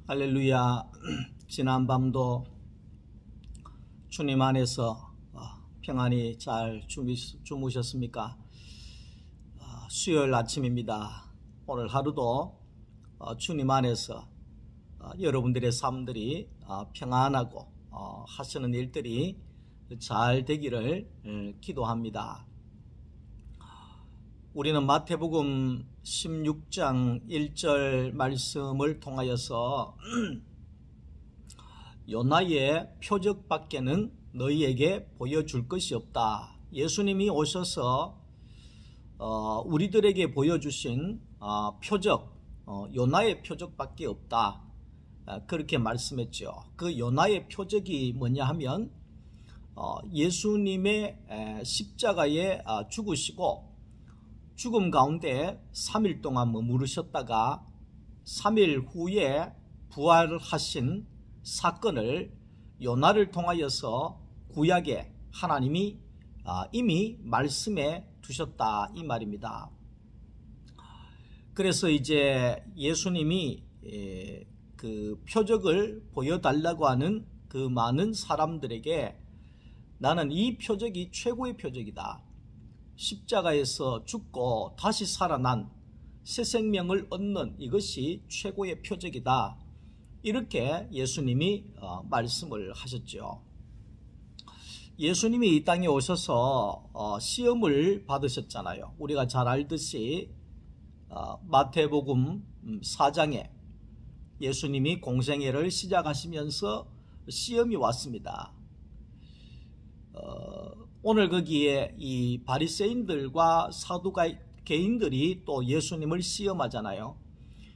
할렐루야. 지난밤도 주님 안에서 평안히 잘 주무셨습니까? 수요일 아침입니다. 오늘 하루도 주님 안에서 여러분들의 삶들이 평안하고 하시는 일들이 잘 되기를 기도합니다. 우리는 마태복음 16장 1절 말씀을 통하여서 요나의 표적밖에는 너희에게 보여줄 것이 없다. 예수님이 오셔서 우리들에게 보여주신 표적, 요나의 표적밖에 없다. 그렇게 말씀했죠. 그 요나의 표적이 뭐냐 하면 예수님의 십자가에 죽으시고 죽음 가운데 3일 동안 머무르셨다가 3일 후에 부활하신 사건을 요나를 통하여서 구약에 하나님이 이미 말씀해 두셨다 이 말입니다. 그래서 이제 예수님이 그 표적을 보여달라고 하는 그 많은 사람들에게 나는 이 표적이 최고의 표적이다. 십자가에서 죽고 다시 살아난 새 생명을 얻는 이것이 최고의 표적이다. 이렇게 예수님이 말씀을 하셨죠. 예수님이 이 땅에 오셔서 시험을 받으셨잖아요. 우리가 잘 알듯이 마태복음 4장에 예수님이 공생애를 시작하시면서 시험이 왔습니다. 오늘 거기에 이 바리새인들과 사두개인들이 또 예수님을 시험하잖아요.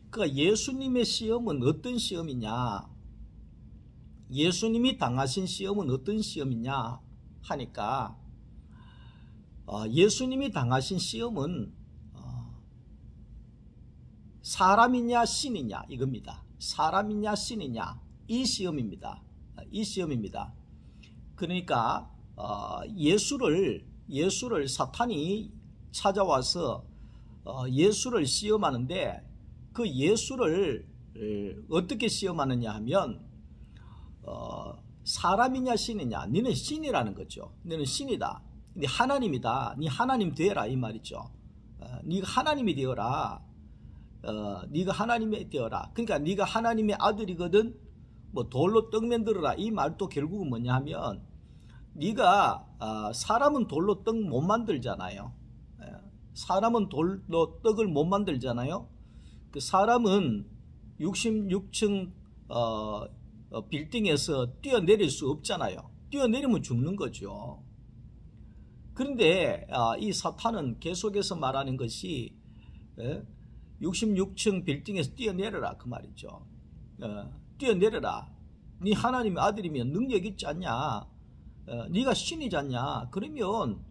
그러니까 예수님의 시험은 어떤 시험이냐, 예수님이 당하신 시험은 어떤 시험이냐 하니까 예수님이 당하신 시험은 사람이냐 신이냐 이겁니다. 사람이냐 신이냐 이 시험입니다. 이 시험입니다. 그러니까 예수를 사탄이 찾아와서 예수를 시험하는데 그 예수를 어떻게 시험하느냐 하면 사람이냐 신이냐. 너는 신이라는 거죠. 너는 신이다. 네 하나님이다. 네 하나님 되어라 이 말이죠. 네가 하나님이 되어라. 네가 하나님이 되어라. 그러니까 네가 하나님의 아들이거든. 뭐 돌로 떡 만들어라 이 말도 결국은 뭐냐 하면 네가 사람은 돌로 떡 못 만들잖아요. 사람은 돌로 떡을 못 만들잖아요. 그 사람은 66층 빌딩에서 뛰어내릴 수 없잖아요. 뛰어내리면 죽는 거죠. 그런데 이 사탄은 계속해서 말하는 것이 66층 빌딩에서 뛰어내려라 그 말이죠. 뛰어내려라. 네 하나님의 아들이면 능력 있지 않냐. 네가 신이지 않냐. 그러면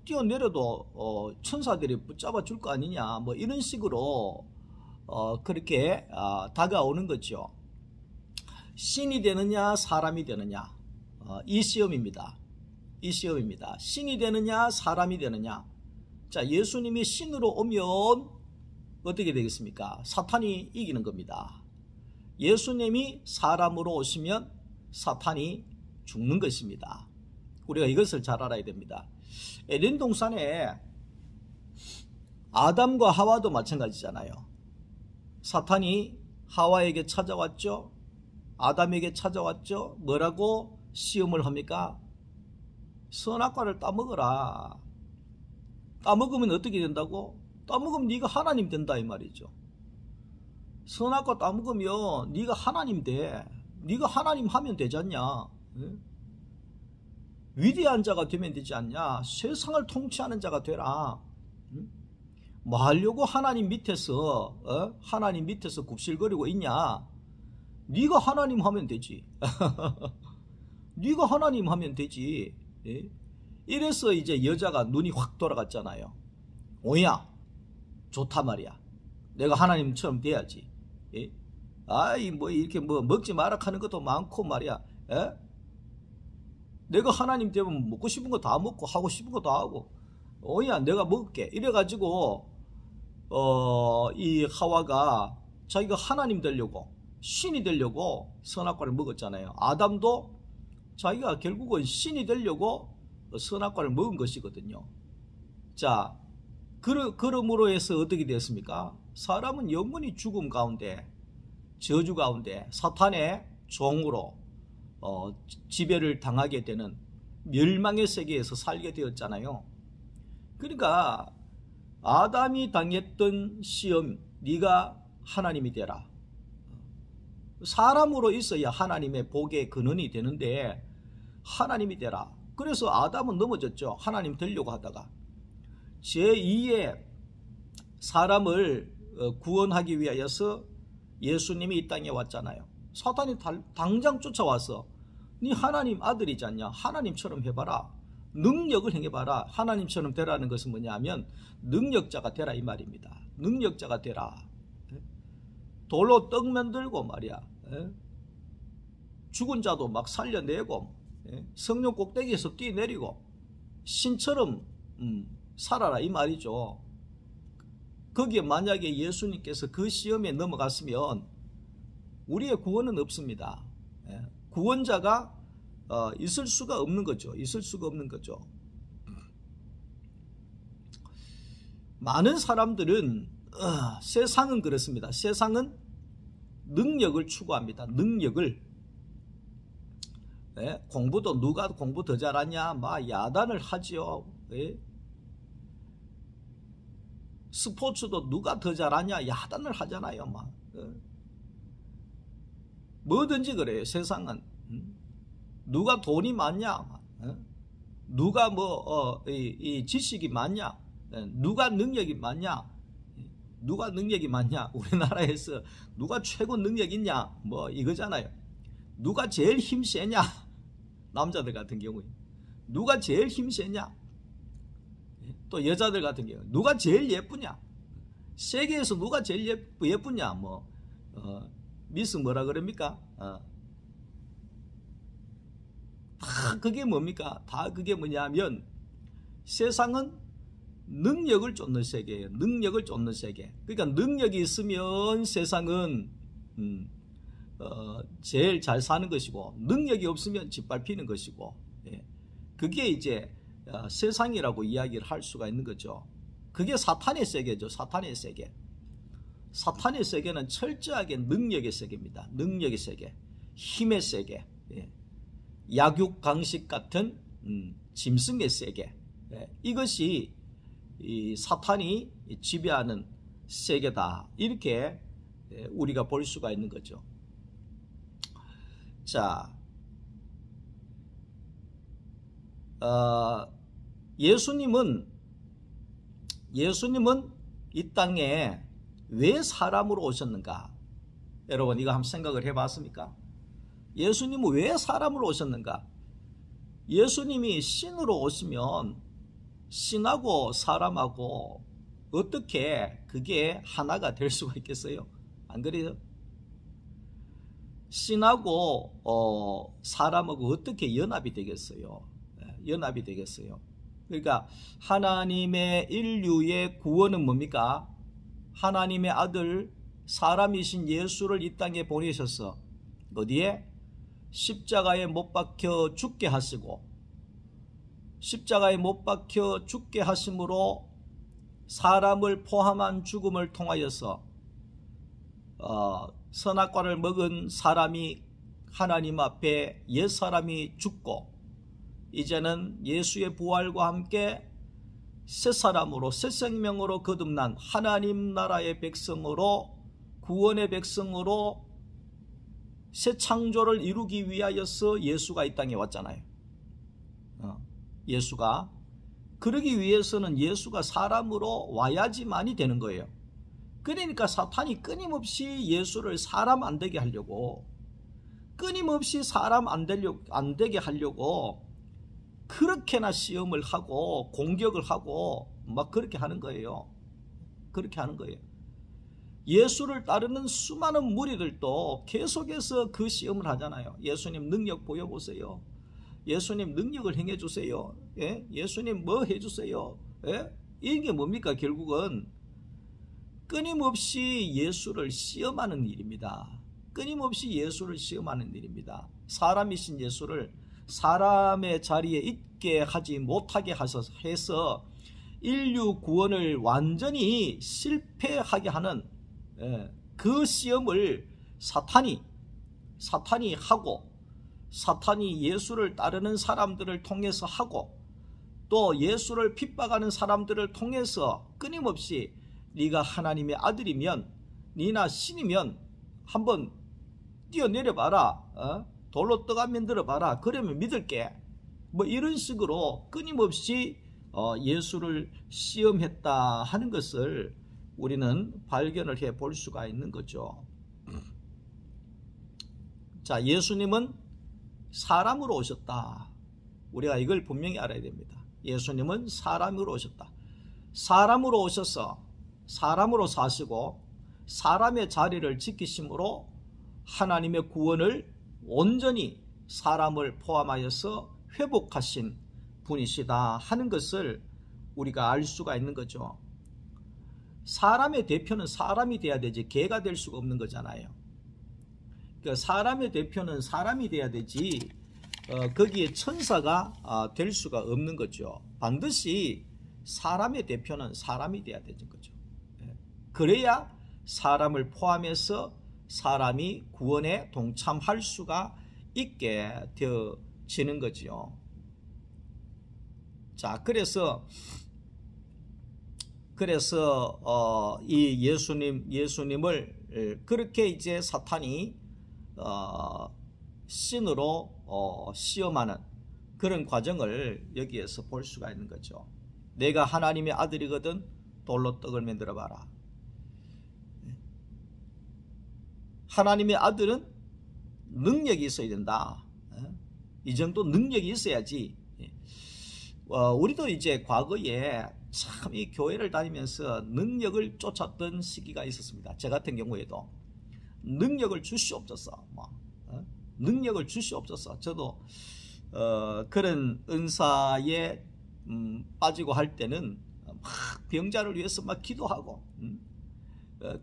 뛰어내려도 천사들이 붙잡아 줄 거 아니냐. 뭐 이런 식으로 그렇게 다가오는 거죠. 신이 되느냐 사람이 되느냐 이 시험입니다. 이 시험입니다. 신이 되느냐 사람이 되느냐. 자, 예수님이 신으로 오면 어떻게 되겠습니까? 사탄이 이기는 겁니다. 예수님이 사람으로 오시면 사탄이 죽는 것입니다. 우리가 이것을 잘 알아야 됩니다. 에덴 동산에 아담과 하와도 마찬가지잖아요. 사탄이 하와에게 찾아왔죠. 아담에게 찾아왔죠. 뭐라고 시험을 합니까? 선악과를 따먹어라. 따먹으면 어떻게 된다고? 따먹으면 네가 하나님 된다 이 말이죠. 선악과 따먹으면 네가 하나님 돼. 네가 하나님 하면 되지 않냐. 위대한 자가 되면 되지 않냐. 세상을 통치하는 자가 되라. 뭐 하려고 하나님 밑에서 굽실거리고 있냐. 네가 하나님 하면 되지. 네가 하나님 하면 되지. 이래서 이제 여자가 눈이 확 돌아갔잖아요. 오야 좋다 말이야. 내가 하나님처럼 돼야지. 아이 뭐 이렇게 뭐 먹지 마라 하는 것도 많고 말이야. 내가 하나님 되면 먹고 싶은 거 다 먹고 하고 싶은 거 다 하고 오야 내가 먹을게. 이래가지고 이 하와가 자기가 하나님 되려고 신이 되려고 선악과를 먹었잖아요. 아담도 자기가 결국은 신이 되려고 선악과를 먹은 것이거든요. 자, 그러므로 해서 어떻게 됐습니까? 사람은 영원히 죽음 가운데, 저주 가운데 사탄의 종으로 지배를 당하게 되는 멸망의 세계에서 살게 되었잖아요. 그러니까 아담이 당했던 시험, 네가 하나님이 되라. 사람으로 있어야 하나님의 복의 근원이 되는데 하나님이 되라. 그래서 아담은 넘어졌죠. 하나님 되려고 하다가. 제2의 사람을 구원하기 위하여서 예수님이 이 땅에 왔잖아요. 사탄이 당장 쫓아와서 네 하나님 아들이지 않냐, 하나님처럼 해봐라, 능력을 행해봐라. 하나님처럼 되라는 것은 뭐냐 하면 능력자가 되라 이 말입니다. 능력자가 되라. 돌로 떡 만들고 말이야, 죽은 자도 막 살려내고, 성령 꼭대기에서 뛰내리고 신처럼 살아라 이 말이죠. 거기에 만약에 예수님께서 그 시험에 넘어갔으면 우리의 구원은 없습니다. 구원자가 있을 수가 없는 거죠. 있을 수가 없는 거죠. 많은 사람들은 세상은 그렇습니다. 세상은 능력을 추구합니다. 능력을. 공부도 누가 공부 더 잘하냐 막 야단을 하죠. 스포츠도 누가 더 잘하냐 야단을 하잖아요. 막. 뭐든지 그래요. 세상은. 누가 돈이 많냐, 누가 이 지식이 많냐, 누가 능력이 많냐, 누가 능력이 많냐. 우리나라에서 누가 최고 능력 있냐 뭐 이거잖아요. 누가 제일 힘세냐, 남자들 같은 경우에 누가 제일 힘세냐, 또 여자들 같은 경우 누가 제일 예쁘냐, 세계에서 누가 제일 예쁘냐, 뭐 미스 뭐라 그럽니까? 다 그게 뭡니까? 다 그게 뭐냐면 세상은 능력을 쫓는 세계예요. 능력을 쫓는 세계. 그러니까 능력이 있으면 세상은 제일 잘 사는 것이고, 능력이 없으면 짓밟히는 것이고, 그게 이제 세상이라고 이야기를 할 수가 있는 거죠. 그게 사탄의 세계죠. 사탄의 세계. 사탄의 세계는 철저하게 능력의 세계입니다. 능력의 세계, 힘의 세계, 약육강식 같은 짐승의 세계. 이것이 이 사탄이 지배하는 세계다. 이렇게 우리가 볼 수가 있는 거죠. 자, 예수님은 이 땅에 왜 사람으로 오셨는가? 여러분 이거 한번 생각을 해봤습니까? 예수님은 왜 사람으로 오셨는가? 예수님이 신으로 오시면 신하고 사람하고 어떻게 그게 하나가 될 수가 있겠어요? 안 그래요? 신하고 사람하고 어떻게 연합이 되겠어요? 연합이 되겠어요. 그러니까 하나님의 인류의 구원은 뭡니까? 하나님의 아들 사람이신 예수를 이 땅에 보내셔서 어디에? 십자가에 못 박혀 죽게 하시고, 십자가에 못 박혀 죽게 하심으로 사람을 포함한 죽음을 통하여서 선악과를 먹은 사람이 하나님 앞에 옛사람이 죽고, 이제는 예수의 부활과 함께 새 사람으로 새 생명으로 거듭난 하나님 나라의 백성으로, 구원의 백성으로 새 창조를 이루기 위하여서 예수가 이 땅에 왔잖아요. 예수가 그러기 위해서는 예수가 사람으로 와야지만이 되는 거예요. 그러니까 사탄이 끊임없이 예수를 사람 안 되게 하려고, 끊임없이 사람 안 되게 하려고 그렇게나 시험을 하고 공격을 하고 막 그렇게 하는 거예요. 그렇게 하는 거예요. 예수를 따르는 수많은 무리들도 계속해서 그 시험을 하잖아요. 예수님 능력 보여보세요. 예수님 능력을 행해주세요. 예수님 뭐 해주세요. 이게 뭡니까? 결국은 끊임없이 예수를 시험하는 일입니다. 끊임없이 예수를 시험하는 일입니다. 사람이신 예수를 사람의 자리에 있게 하지 못하게 해서 인류 구원을 완전히 실패하게 하는 그 시험을 사탄이 하고, 사탄이 예수를 따르는 사람들을 통해서 하고, 또 예수를 핍박하는 사람들을 통해서 끊임없이 네가 하나님의 아들이면, 네나 신이면 한번 뛰어내려봐라, 돌로 떡 한 면 들어봐라, 그러면 믿을게, 뭐 이런 식으로 끊임없이 예수를 시험했다 하는 것을 우리는 발견을 해 볼 수가 있는 거죠. 자, 예수님은 사람으로 오셨다. 우리가 이걸 분명히 알아야 됩니다. 예수님은 사람으로 오셨다. 사람으로 오셔서 사람으로 사시고 사람의 자리를 지키심으로 하나님의 구원을 온전히 사람을 포함하여서 회복하신 분이시다 하는 것을 우리가 알 수가 있는 거죠. 사람의 대표는 사람이 돼야 되지 개가 될 수가 없는 거잖아요. 그러니까 사람의 대표는 사람이 돼야 되지 거기에 천사가 될 수가 없는 거죠. 반드시 사람의 대표는 사람이 돼야 되는 거죠. 그래야 사람을 포함해서 사람이 구원에 동참할 수가 있게 되어지는 거죠. 자, 그래서 이 예수님을 그렇게 이제 사탄이 신으로 시험하는 그런 과정을 여기에서 볼 수가 있는 거죠. 내가 하나님의 아들이거든 돌로 떡을 만들어 봐라. 하나님의 아들은 능력이 있어야 된다. 이 정도 능력이 있어야지. 우리도 이제 과거에 참 이 교회를 다니면서 능력을 쫓았던 시기가 있었습니다. 저 같은 경우에도 능력을 주시옵소서, 능력을 주시옵소서. 저도 그런 은사에 빠지고 할 때는 막 병자를 위해서 막 기도하고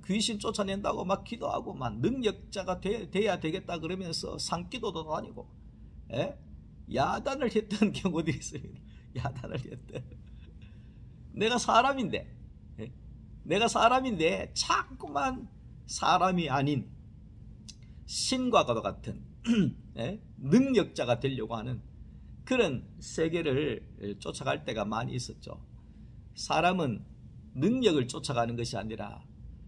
귀신 쫓아낸다고 막 기도하고 막 능력자가 돼야 되겠다 그러면서 산기도도 다니고 야단을 했던 경우들이 있습니다. 야단을 했던. 내가 사람인데 자꾸만 사람이 아닌 신과 같은 능력자가 되려고 하는 그런 세계를 쫓아갈 때가 많이 있었죠. 사람은 능력을 쫓아가는 것이 아니라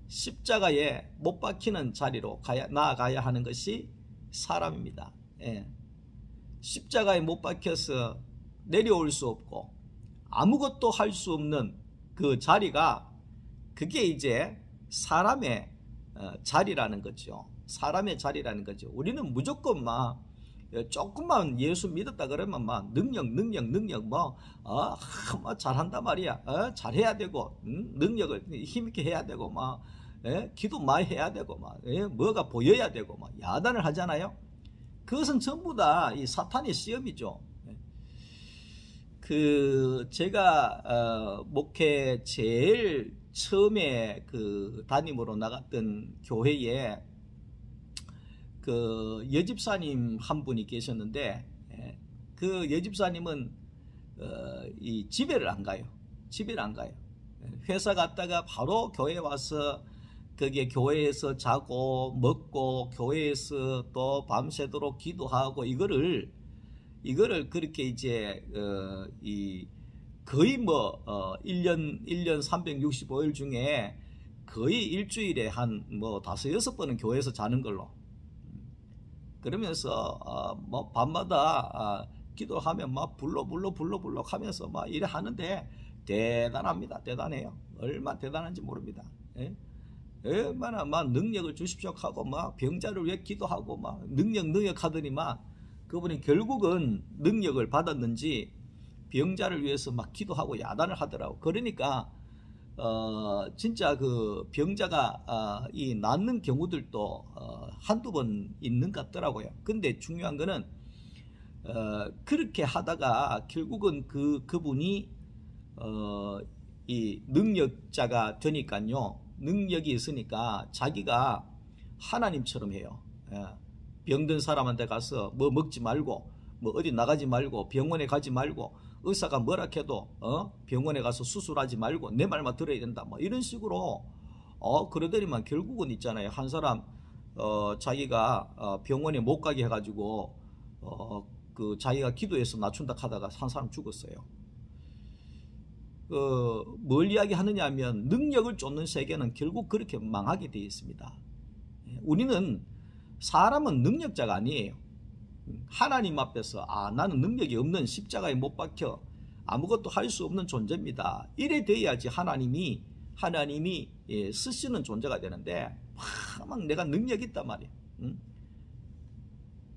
십자가에 못 박히는 자리로 나아가야 하는 것이 사람입니다. 십자가에 못 박혀서 내려올 수 없고 아무것도 할 수 없는 그 자리가 그게 이제 사람의 자리라는 거죠. 사람의 자리라는 거죠. 우리는 무조건 막 조금만 예수 믿었다 그러면 막 능력 뭐 잘한단 말이야. 잘해야 되고 능력을 힘있게 해야 되고 막 기도 많이 해야 되고 막 뭐가 보여야 되고 막 야단을 하잖아요. 그것은 전부 다 이 사탄의 시험이죠. 제가 목회 제일 처음에 담임으로 나갔던 교회에 여집사님 한 분이 계셨는데 그 여집사님은 이 집에를 안 가요. 회사 갔다가 바로 교회 와서 거기에 교회에서 자고 먹고 교회에서 또 밤새도록 기도하고 이거를 그렇게 이제 거의 1년 365일 중에 거의 일주일에 한 5-6번은 교회에서 자는 걸로. 그러면서 밤마다 기도하면 막 불러 하면서 막 이래 하는데 대단합니다. 대단해요. 얼마나 대단한지 모릅니다. 얼마나 막 능력을 주십시오 하고 막 병자를 위해 기도하고 막 능력 하더니만 그분이 결국은 능력을 받았는지 병자를 위해서 막 기도하고 야단을 하더라고. 그러니까 진짜 그 병자가 이 낫는 경우들도 한두 번 있는 것 같더라고요. 근데 중요한 거는 그렇게 하다가 결국은 그분이 이 능력자가 되니까요. 능력이 있으니까 자기가 하나님처럼 해요. 예. 병든 사람한테 가서 뭐 먹지 말고 뭐 어디 나가지 말고 병원에 가지 말고 의사가 뭐라 해도 병원에 가서 수술하지 말고 내 말만 들어야 된다 뭐 이런 식으로 그러더니만 결국은 있잖아요. 한 사람 자기가 병원에 못 가게 해가지고 그 자기가 기도해서 낮춘다 하다가 한 사람 죽었어요. 뭘 이야기하느냐 하면 능력을 쫓는 세계는 결국 그렇게 망하게 되어 있습니다. 우리는 사람은 능력자가 아니에요. 하나님 앞에서 나는 능력이 없는 십자가에 못 박혀 아무것도 할 수 없는 존재입니다. 이래 돼야지 하나님이 쓰시는 존재가 되는데 막 내가 능력이 있단 말이에요.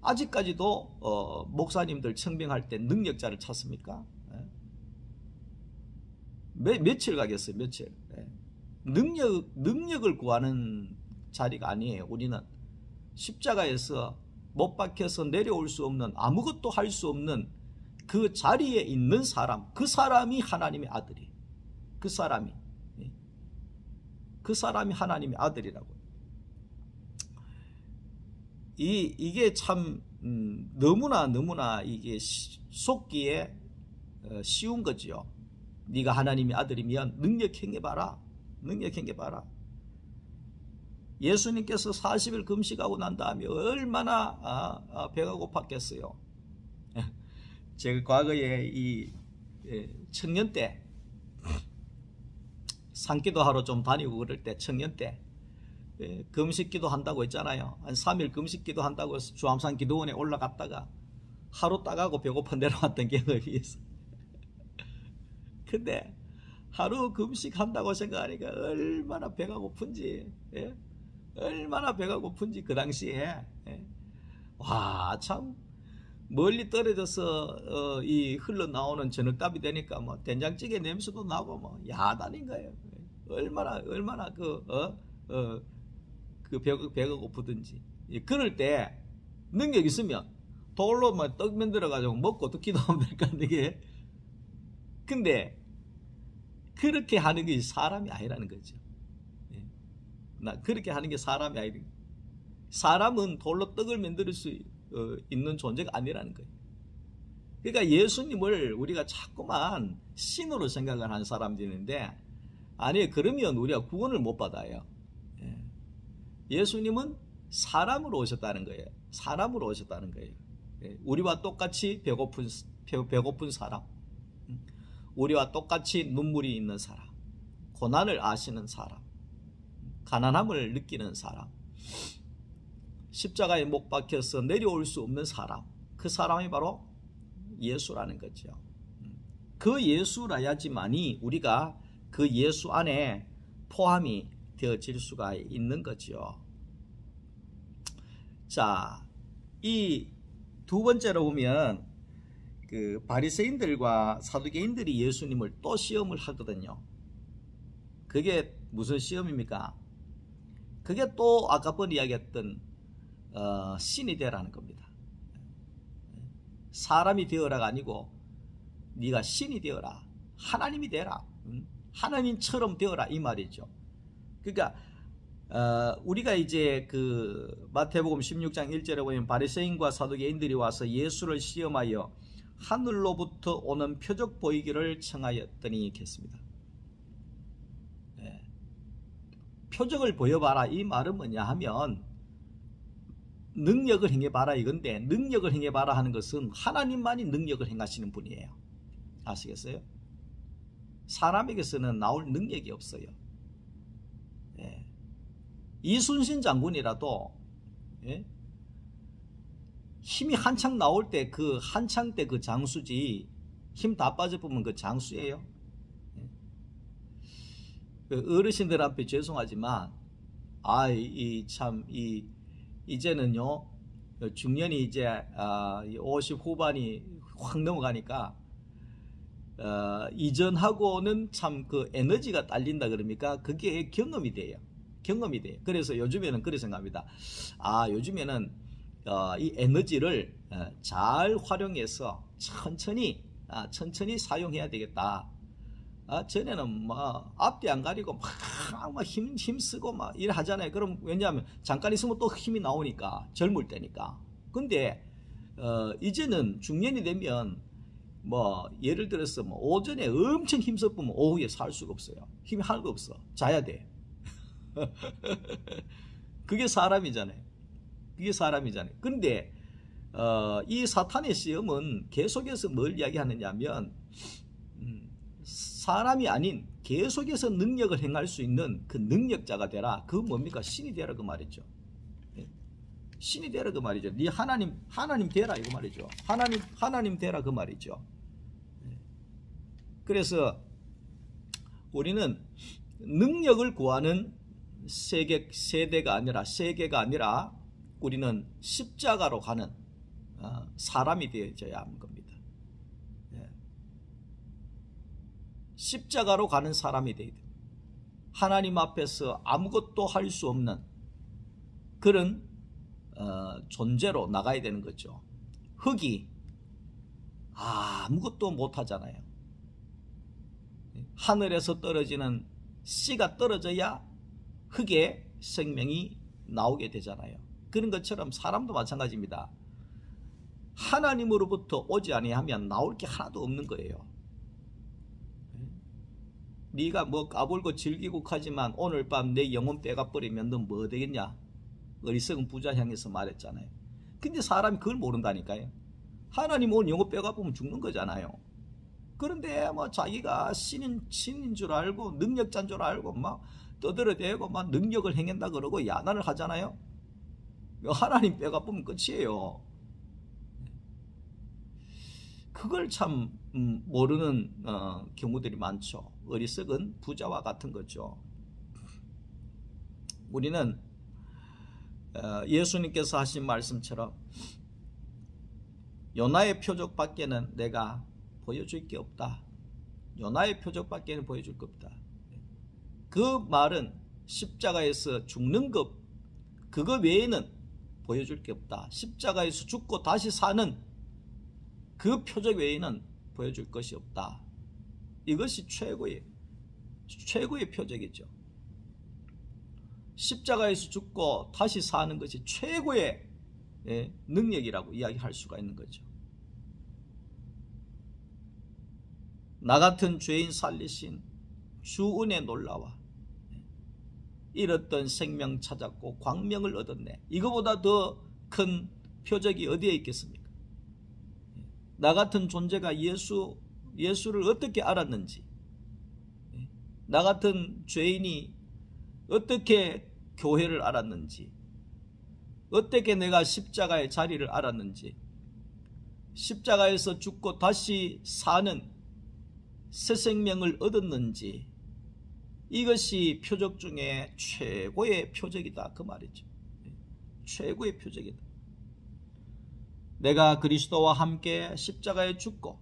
아직까지도 목사님들 청빙할 때 능력자를 찾습니까? 며칠 가겠어요. 며칠. 능력을 구하는 자리가 아니에요. 우리는 십자가에서 못 박혀서 내려올 수 없는 아무것도 할 수 없는 그 자리에 있는 사람, 그 사람이 하나님의 아들이. 그 사람이 하나님의 아들이라고. 이게 참 너무나 이게 속기에 쉬운 거지요. 네가 하나님의 아들이면 능력 행해봐라. 능력 행해봐라. 예수님께서 40일 금식하고 난 다음에 얼마나 배가 고팠겠어요. 제가 과거에 이 청년 때 산기도 하러 좀 다니고 그럴 때 청년 때 금식기도 한다고 했잖아요. 한 3일 금식기도 한다고 해서 주암산 기도원에 올라갔다가 하루 따가고 배고파 내려왔던 경험이 있어요. 근데 하루 금식한다고 생각하니까 얼마나 배가 고픈지, 얼마나 배가 고픈지 그 당시에. 와, 참 멀리 떨어져서 이 흘러나오는 저녁밥이 되니까 뭐 된장찌개 냄새도 나고 뭐 야단인 거예요. 얼마나 배가 고프든지. 그럴 때 능력 있으면 돌로 뭐 떡 만들어 가지고 먹고 또 기도하면 될까 이게. 근데 그렇게 하는 게 사람이 아니라는 거죠. 그렇게 하는 게 사람이 아니라, 사람은 돌로 떡을 만들 수 있는 존재가 아니라는 거예요. 그러니까 예수님을 우리가 자꾸만 신으로 생각을 하는 사람들인데, 아니 그러면 우리가 구원을 못 받아요. 예수님은 사람으로 오셨다는 거예요. 사람으로 오셨다는 거예요. 우리와 똑같이 배고픈 사람, 우리와 똑같이 눈물이 있는 사람, 고난을 아시는 사람, 가난함을 느끼는 사람, 십자가에 못 박혀서 내려올 수 없는 사람, 그 사람이 바로 예수라는 거죠. 그 예수라야지만이 우리가 그 예수 안에 포함이 되어질 수가 있는 거죠. 자, 이 두 번째로 보면 그 바리새인들과 사두개인들이 예수님을 또 시험을 하거든요. 그게 무슨 시험입니까? 그게 또 아까 번 이야기했던 신이 되라는 겁니다. 사람이 되어라가 아니고 네가 신이 되어라, 하나님이 되라, 하나님처럼 되어라 이 말이죠. 그러니까 우리가 이제 그 마태복음 16장 1절에 보면 바리새인과 사두개인들이 와서 예수를 시험하여 하늘로부터 오는 표적 보이기를 청하였더니 이렇게 했습니다. 표적을 보여봐라 이 말은 뭐냐 하면 능력을 행해봐라 이건데, 능력을 행해봐라 하는 것은 하나님만이 능력을 행하시는 분이에요. 아시겠어요? 사람에게서는 나올 능력이 없어요. 이순신 장군이라도 힘이 한창 나올 때 그 한창 때 그 장수지, 힘 다 빠져보면 그 장수예요. 어르신들 앞에 죄송하지만 이제는요 중년이 이제 50 후반이 확 넘어가니까 이전하고는 참 그 에너지가 딸린다 그럽니까? 그게 경험이 돼요. 그래서 요즘에는 그렇게 생각합니다. 요즘에는 이 에너지를 잘 활용해서 천천히 사용해야 되겠다. 전에는 막 앞뒤 안 가리고 막 힘쓰고 막 일 하잖아요. 그럼 왜냐하면 잠깐 있으면 또 힘이 나오니까, 젊을 때니까. 근데 이제는 중년이 되면 뭐 예를 들어서 뭐 오전에 엄청 힘쓰면 오후에 살 수가 없어요. 힘이 하나도 없어. 자야 돼. 그게 사람이잖아요. 그게 사람이잖아요. 근데 이 사탄의 시험은 계속해서 뭘 이야기하느냐 하면 사람이 아닌 계속해서 능력을 행할 수 있는 그 능력자가 되라. 그 뭡니까? 신이 되라 그 말이죠. 신이 되라 그 말이죠. 네 하나님 되라 이거 말이죠. 하나님 되라 그 말이죠. 그래서 우리는 능력을 구하는 세계가 아니라 우리는 십자가로 가는 사람이 되어져야 하는 겁니다. 십자가로 가는 사람이 되어야 돼요. 하나님 앞에서 아무것도 할 수 없는 그런 존재로 나가야 되는 거죠. 흙이 아무것도 못하잖아요. 하늘에서 떨어지는 씨가 떨어져야 흙에 생명이 나오게 되잖아요. 그런 것처럼 사람도 마찬가지입니다. 하나님으로부터 오지 아니하면 나올 게 하나도 없는 거예요. 네가 뭐 까불고 즐기고 하지만 오늘 밤 내 영혼 빼가버리면 너 뭐 되겠냐? 어리석은 부자 향해서 말했잖아요. 근데 사람이 그걸 모른다니까요. 하나님 오늘 영혼 빼가보면 죽는 거잖아요. 그런데 뭐 자기가 신인 줄 알고 능력자인 줄 알고 막 떠들어대고 막 능력을 행한다 그러고 야단을 하잖아요. 하나님 빼가보면 끝이에요. 그걸 참 모르는 경우들이 많죠. 어리석은 부자와 같은 거죠. 우리는 예수님께서 하신 말씀처럼 요나의 표적밖에는 내가 보여줄 게 없다. 요나의 표적밖에는 보여줄 게 없다. 그 말은 십자가에서 죽는 것 그거 외에는 보여줄 게 없다. 십자가에서 죽고 다시 사는 그 표적 외에는 보여줄 것이 없다. 이것이 최고의 표적이죠. 십자가에서 죽고 다시 사는 것이 최고의 능력이라고 이야기할 수가 있는 거죠. 나 같은 죄인 살리신 주 은혜 놀라와 잃었던 생명 찾았고 광명을 얻었네. 이거보다 더 큰 표적이 어디에 있겠습니까? 나 같은 존재가 예수를 어떻게 알았는지, 나 같은 죄인이 어떻게 교회를 알았는지, 어떻게 내가 십자가의 자리를 알았는지, 십자가에서 죽고 다시 사는 새 생명을 얻었는지, 이것이 표적 중에 최고의 표적이다 그 말이죠. 최고의 표적이다. 내가 그리스도와 함께 십자가에 죽고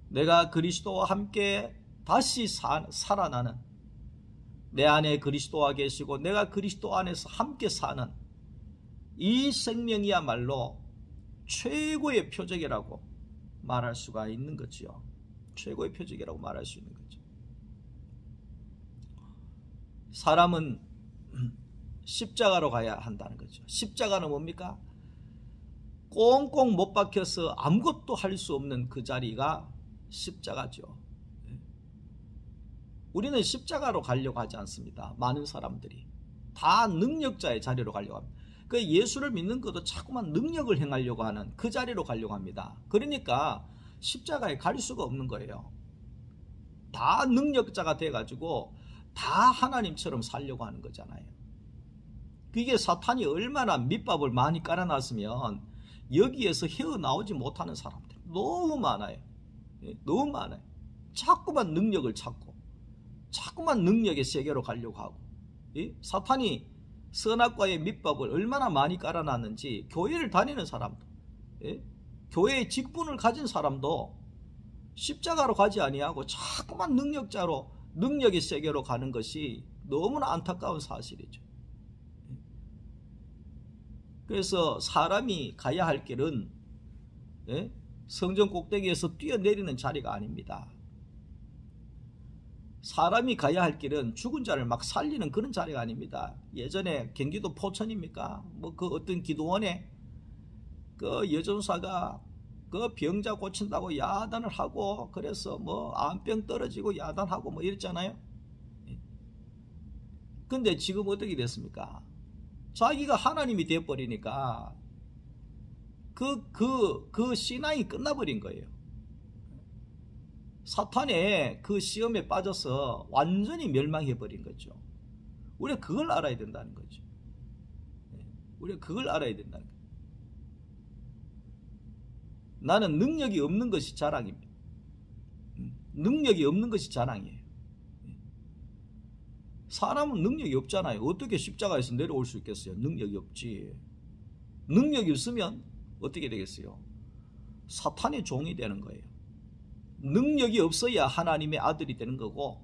내가 그리스도와 함께 다시 살아나는, 내 안에 그리스도와 계시고 내가 그리스도 안에서 함께 사는 이 생명이야말로 최고의 표적이라고 말할 수가 있는 거죠. 최고의 표적이라고 말할 수 있는 거죠. 사람은 십자가로 가야 한다는 거죠. 십자가는 뭡니까? 꽁꽁 못 박혀서 아무것도 할 수 없는 그 자리가 십자가죠. 우리는 십자가로 가려고 하지 않습니다. 많은 사람들이 다 능력자의 자리로 가려고 합니다. 그 예수를 믿는 것도 자꾸만 능력을 행하려고 하는 그 자리로 가려고 합니다. 그러니까 십자가에 갈 수가 없는 거예요. 다 능력자가 돼가지고 다 하나님처럼 살려고 하는 거잖아요. 그게 사탄이 얼마나 밑밥을 많이 깔아놨으면 여기에서 헤어나오지 못하는 사람들 너무 많아요. 너무 많아요. 자꾸만 능력을 찾고 자꾸만 능력의 세계로 가려고 하고, 사탄이 선악과의 밑밥을 얼마나 많이 깔아놨는지 교회를 다니는 사람도, 교회의 직분을 가진 사람도 십자가로 가지 아니하고 자꾸만 능력의 세계로 가는 것이 너무나 안타까운 사실이죠. 그래서 사람이 가야 할 길은 성전 꼭대기에서 뛰어내리는 자리가 아닙니다. 사람이 가야 할 길은 죽은 자를 막 살리는 그런 자리가 아닙니다. 예전에 경기도 포천입니까? 뭐 그 어떤 기도원에 그 여전사가 그 병자 고친다고 야단을 하고, 그래서 뭐 암병 떨어지고 야단하고 뭐 이랬잖아요. 근데 지금 어떻게 됐습니까? 자기가 하나님이 되어버리니까 그 신앙이 끝나버린 거예요. 사탄의 그 시험에 빠져서 완전히 멸망해버린 거죠. 우리가 그걸 알아야 된다는 거죠. 우리가 그걸 알아야 된다는 거죠. 나는 능력이 없는 것이 자랑입니다. 능력이 없는 것이 자랑이에요. 사람은 능력이 없잖아요. 어떻게 십자가에서 내려올 수 있겠어요? 능력이 없지. 능력이 없으면 어떻게 되겠어요? 사탄의 종이 되는 거예요. 능력이 없어야 하나님의 아들이 되는 거고,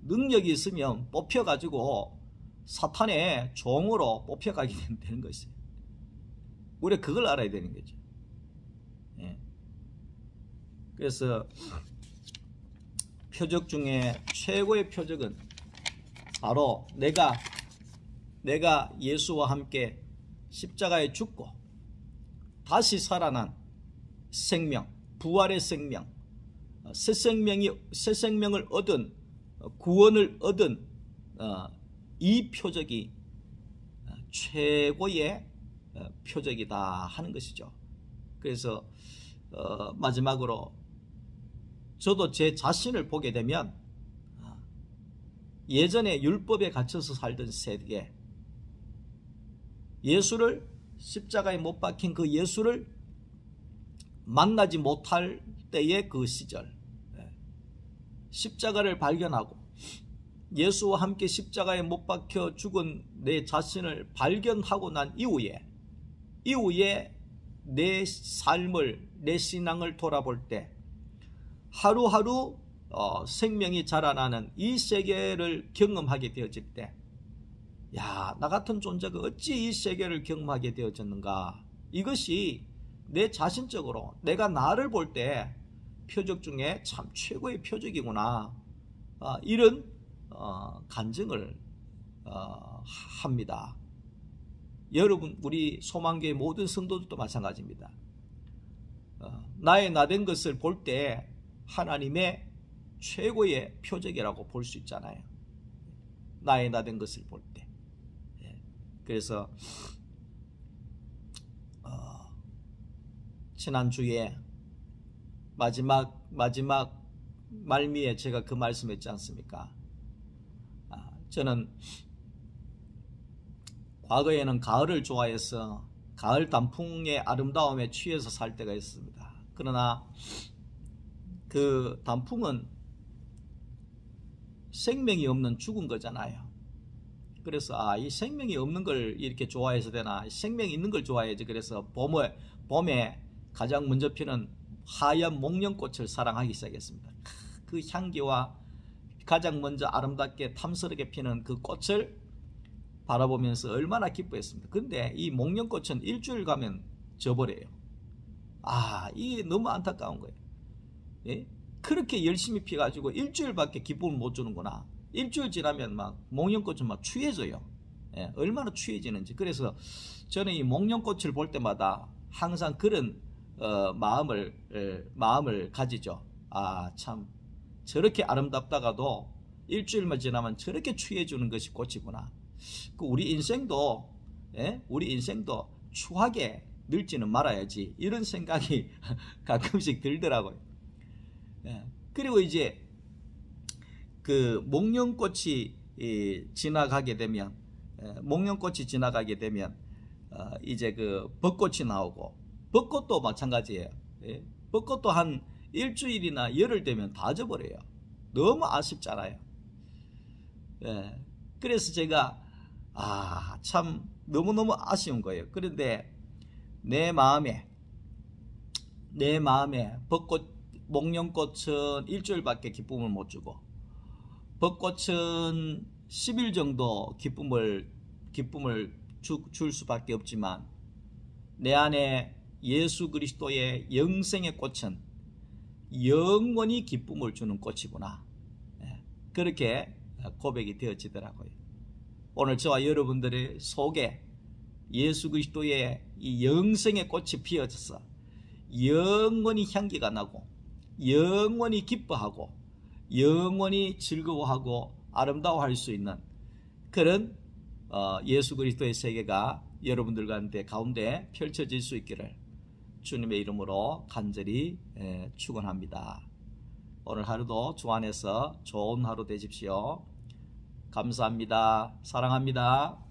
능력이 있으면 뽑혀가지고 사탄의 종으로 뽑혀가게 되는 것이에요. 우리가 그걸 알아야 되는 거죠. 예. 그래서 표적 중에 최고의 표적은 바로 내가 예수와 함께 십자가에 죽고 다시 살아난 생명, 부활의 생명, 새 생명을 얻은, 구원을 얻은 이 표적이 최고의 표적이다 하는 것이죠. 그래서 마지막으로 저도 제 자신을 보게 되면 예전에 율법에 갇혀서 살던 세계, 예수를 십자가에 못 박힌 그 예수를 만나지 못할 때의 그 시절, 십자가를 발견하고 예수와 함께 십자가에 못 박혀 죽은 내 자신을 발견하고 난 이후에 내 삶을, 내 신앙을 돌아볼 때 하루하루 생명이 자라나는 이 세계를 경험하게 되어질 때, 야, 나 같은 존재가 어찌 이 세계를 경험하게 되어졌는가. 이것이 내 자신적으로 내가 나를 볼 때 표적 중에 참 최고의 표적이구나, 이런 간증을 합니다. 여러분, 우리 소망교회 모든 성도들도 마찬가지입니다. 나의 나된 것을 볼 때 하나님의 최고의 표적이라고 볼 수 있잖아요. 나의 나된 것을 볼 때. 그래서 지난주에 마지막 말미에 제가 그 말씀했지 않습니까? 저는 과거에는 가을을 좋아해서 가을 단풍의 아름다움에 취해서 살 때가 있습니다. 그러나 그 단풍은 생명이 없는 죽은 거잖아요. 그래서 이 생명이 없는 걸 이렇게 좋아해서 되나, 생명이 있는 걸 좋아해야지. 그래서 봄에 가장 먼저 피는 하얀 목련꽃을 사랑하기 시작했습니다. 그 향기와 가장 먼저 아름답게 탐스럽게 피는 그 꽃을 바라보면서 얼마나 기뻐했습니다. 근데 이 목련꽃은 일주일 가면 져버려요. 이게 너무 안타까운 거예요. 예? 그렇게 열심히 피가지고 일주일밖에 기쁨을 못 주는구나. 일주일 지나면 막 목련꽃은 막 취해져요. 예, 얼마나 취해지는지. 그래서 저는 이 목련꽃을 볼 때마다 항상 그런 마음을 가지죠. 참 저렇게 아름답다가도 일주일만 지나면 저렇게 취해주는 것이 꽃이구나. 우리 인생도 추하게 늙지는 말아야지, 이런 생각이 가끔씩 들더라고요. 그리고 이제 그 목련꽃이 지나가게 되면 이제 그 벚꽃이 나오고, 벚꽃도 마찬가지예요. 벚꽃도 한 일주일이나 열흘 되면 다 져버려요. 너무 아쉽잖아요. 그래서 제가 참 너무너무 아쉬운 거예요. 그런데 내 마음에 목련꽃은 일주일밖에 기쁨을 못 주고, 벚꽃은 10일 정도 기쁨을 줄 수밖에 없지만, 내 안에 예수 그리스도의 영생의 꽃은 영원히 기쁨을 주는 꽃이구나. 그렇게 고백이 되어지더라고요. 오늘 저와 여러분들의 속에 예수 그리스도의 이 영생의 꽃이 피어져서 영원히 향기가 나고 영원히 기뻐하고 영원히 즐거워하고 아름다워할 수 있는 그런 예수 그리스도의 세계가 여러분들 가운데 펼쳐질 수 있기를 주님의 이름으로 간절히 축원합니다. 오늘 하루도 주 안에서 좋은 하루 되십시오. 감사합니다. 사랑합니다.